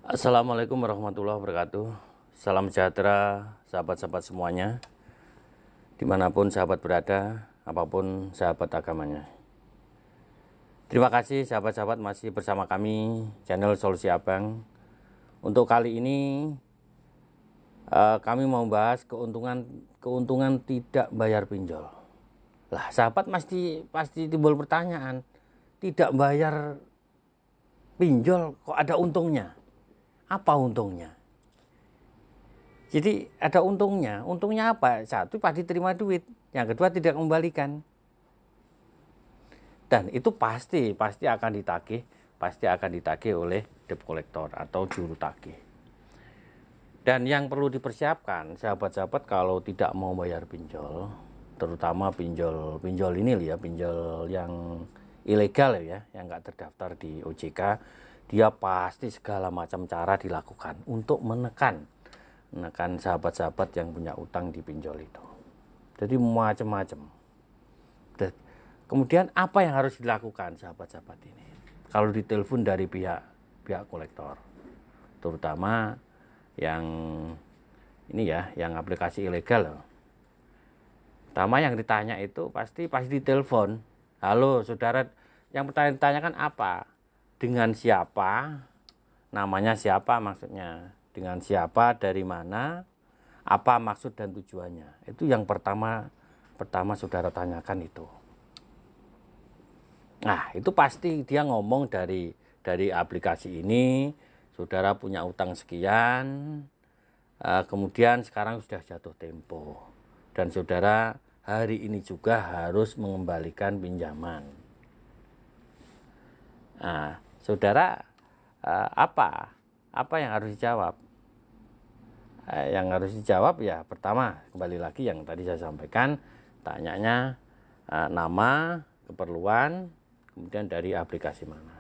Assalamualaikum warahmatullahi wabarakatuh. Salam sejahtera sahabat-sahabat semuanya, dimanapun sahabat berada, apapun sahabat agamanya. Terima kasih sahabat-sahabat masih bersama kami channel Solusi Abang. Untuk kali ini kami mau bahas keuntungan tidak bayar pinjol. Lah sahabat pasti timbul pertanyaan, tidak bayar pinjol kok ada untungnya? Apa untungnya? Jadi ada untungnya. Untungnya apa? Satu, pasti terima duit. Yang kedua, tidak kembalikan. Dan itu pasti akan ditagih oleh debt collector atau juru tagih. Dan yang perlu dipersiapkan, sahabat-sahabat, kalau tidak mau bayar pinjol, terutama pinjol ini ya, pinjol yang ilegal ya, yang nggak terdaftar di OJK, dia pasti segala macam cara dilakukan untuk menekan sahabat-sahabat yang punya utang di pinjol itu. Jadi macam-macam. Kemudian apa yang harus dilakukan sahabat-sahabat ini? Kalau ditelepon dari pihak kolektor, terutama yang ini ya, yang aplikasi ilegal loh. Pertama yang ditanya itu pasti ditelepon. Halo saudara, yang pertama ditanyakan apa? Dengan siapa? Namanya siapa maksudnya? Dengan siapa, dari mana? Apa maksud dan tujuannya? Itu yang pertama saudara tanyakan itu. Nah, itu pasti dia ngomong dari aplikasi ini, saudara punya utang sekian, kemudian sekarang sudah jatuh tempo, dan saudara hari ini juga harus mengembalikan pinjaman. Nah, saudara apa yang harus dijawab? Yang harus dijawab ya pertama, kembali lagi yang tadi saya sampaikan, tanyanya nama, keperluan, kemudian dari aplikasi mana.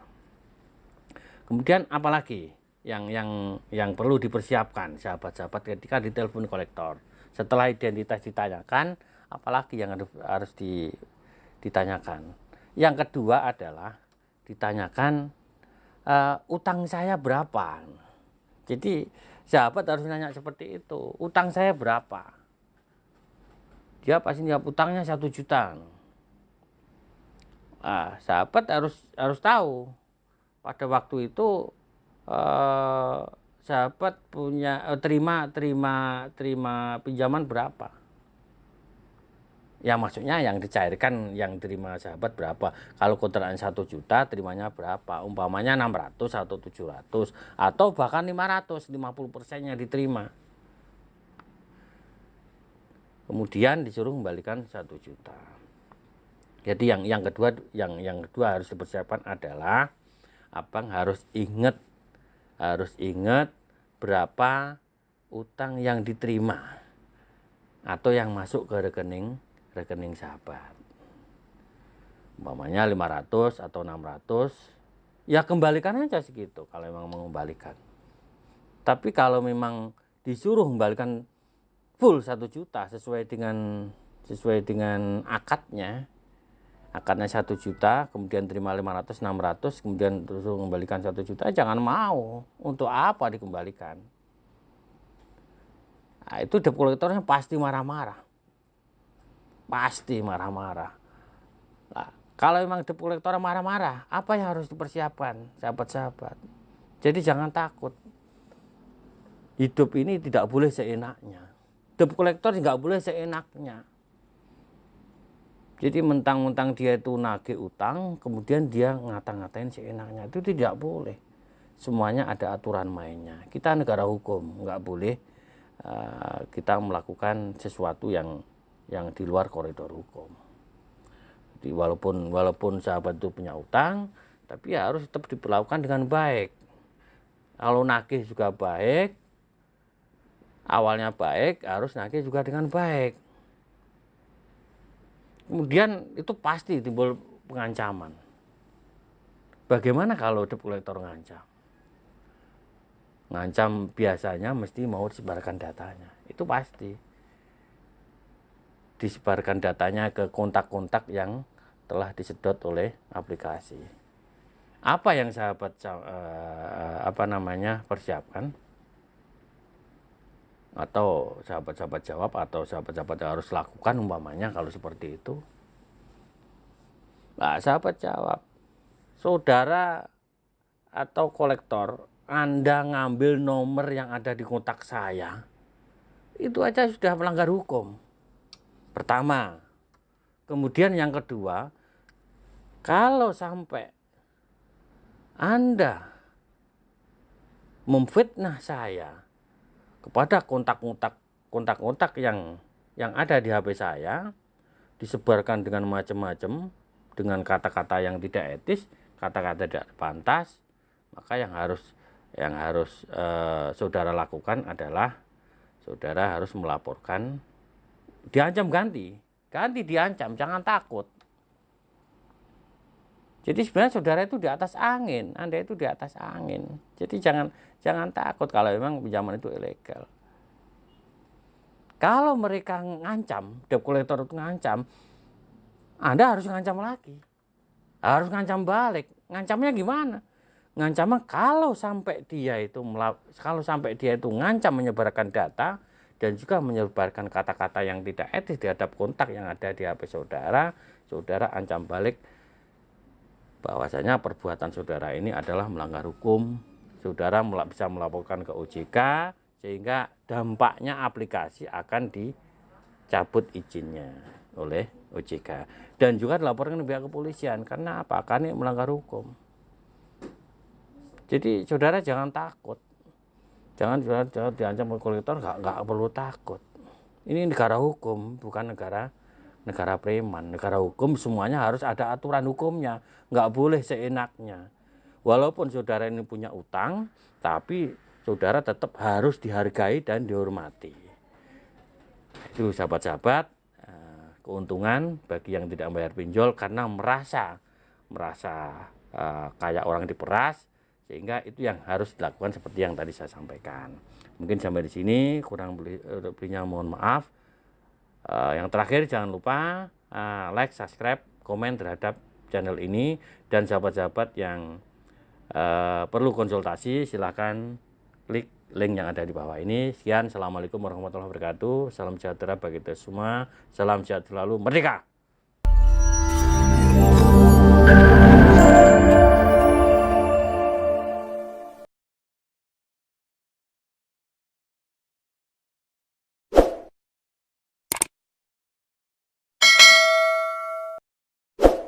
Kemudian apalagi yang perlu dipersiapkan sahabat-sahabat ketika ditelepon kolektor. Setelah identitas ditanyakan, apalagi yang harus ditanyakan. Yang kedua adalah ditanyakan utang saya berapa. Jadi sahabat harus nanya seperti itu, utang saya berapa? Dia pasti jawab utangnya 1 juta. Sahabat harus tahu pada waktu itu sahabat punya terima pinjaman berapa. Ya maksudnya yang dicairkan, yang terima sahabat berapa. Kalau kontrakan 1 juta terimanya berapa, umpamanya 600 atau 700 atau bahkan 500, 50%-nya diterima. Kemudian disuruh kembalikan 1 juta. Jadi yang kedua harus dipersiapkan adalah abang harus ingat berapa utang yang diterima atau yang masuk ke rekening sahabat. Umpamanya 500 atau 600, ya kembalikan aja segitu kalau memang mengembalikan. Tapi kalau memang disuruh kembalikan full 1 juta sesuai dengan akadnya 1 juta, kemudian terima 500, 600, kemudian terus mengembalikan 1 juta, jangan mau. Untuk apa dikembalikan? Nah, itu debt collectornya pasti marah-marah. Pasti marah-marah. Nah, kalau memang debt collector marah-marah, apa yang harus dipersiapkan, sahabat-sahabat? Jadi jangan takut. Hidup ini tidak boleh seenaknya. Debt collector nggak boleh seenaknya. Jadi mentang-mentang dia itu nagih utang, kemudian dia ngata-ngatain seenaknya, itu tidak boleh. Semuanya ada aturan mainnya. Kita negara hukum, nggak boleh kita melakukan sesuatu yang di luar koridor hukum. Jadi walaupun sahabat itu punya utang, tapi ya harus tetap diperlakukan dengan baik. Kalau nagih juga baik, awalnya baik, harus nagih juga dengan baik. Kemudian itu pasti timbul pengancaman. Bagaimana kalau debt collector ngancam? Ngancam biasanya mesti mau disebarkan datanya. Itu pasti. Disebarkan datanya ke kontak-kontak yang telah disedot oleh aplikasi. Apa yang sahabat persiapkan, atau sahabat-sahabat jawab, atau sahabat-sahabat harus lakukan umpamanya kalau seperti itu? Nah, sahabat jawab, saudara atau kolektor, Anda ngambil nomor yang ada di kontak saya, itu aja sudah melanggar hukum. Pertama. Kemudian yang kedua, kalau sampai Anda memfitnah saya kepada kontak-kontak yang ada di HP saya, disebarkan dengan macam-macam, dengan kata-kata yang tidak etis, kata-kata tidak pantas, maka yang harus saudara lakukan adalah saudara harus melaporkan, diancam ganti diancam, jangan takut. Jadi sebenarnya saudara itu di atas angin, Anda itu di atas angin. Jadi jangan takut kalau memang pinjaman itu ilegal. Kalau mereka ngancam, debt collector itu ngancam, Anda harus ngancam lagi. Harus ngancam balik. Ngancamnya gimana? Ngancamnya kalau sampai dia itu ngancam menyebarkan data dan juga menyebarkan kata-kata yang tidak etis terhadap kontak yang ada di HP saudara, saudara ancam balik bahwasanya perbuatan saudara ini adalah melanggar hukum. Saudara bisa melaporkan ke OJK sehingga dampaknya aplikasi akan dicabut izinnya oleh OJK dan juga dilaporkan ke pihak kepolisian. Karena apa? Karena ini melanggar hukum. Jadi saudara jangan takut, jangan diancam oleh kolektor, nggak perlu takut. Ini negara hukum, bukan negara preman. Negara hukum semuanya harus ada aturan hukumnya, nggak boleh seenaknya. Walaupun saudara ini punya utang, tapi saudara tetap harus dihargai dan dihormati. Itu sahabat-sahabat, keuntungan bagi yang tidak membayar pinjol karena merasa kayak orang diperas, sehingga itu yang harus dilakukan seperti yang tadi saya sampaikan. Mungkin sampai di sini, kurang lebihnya mohon maaf. Yang terakhir jangan lupa like, subscribe, komen terhadap channel ini, dan sahabat-sahabat yang perlu konsultasi silahkan klik link yang ada di bawah ini. Sekian, assalamualaikum warahmatullahi wabarakatuh. Salam sejahtera bagi kita semua. Salam sehat selalu, merdeka.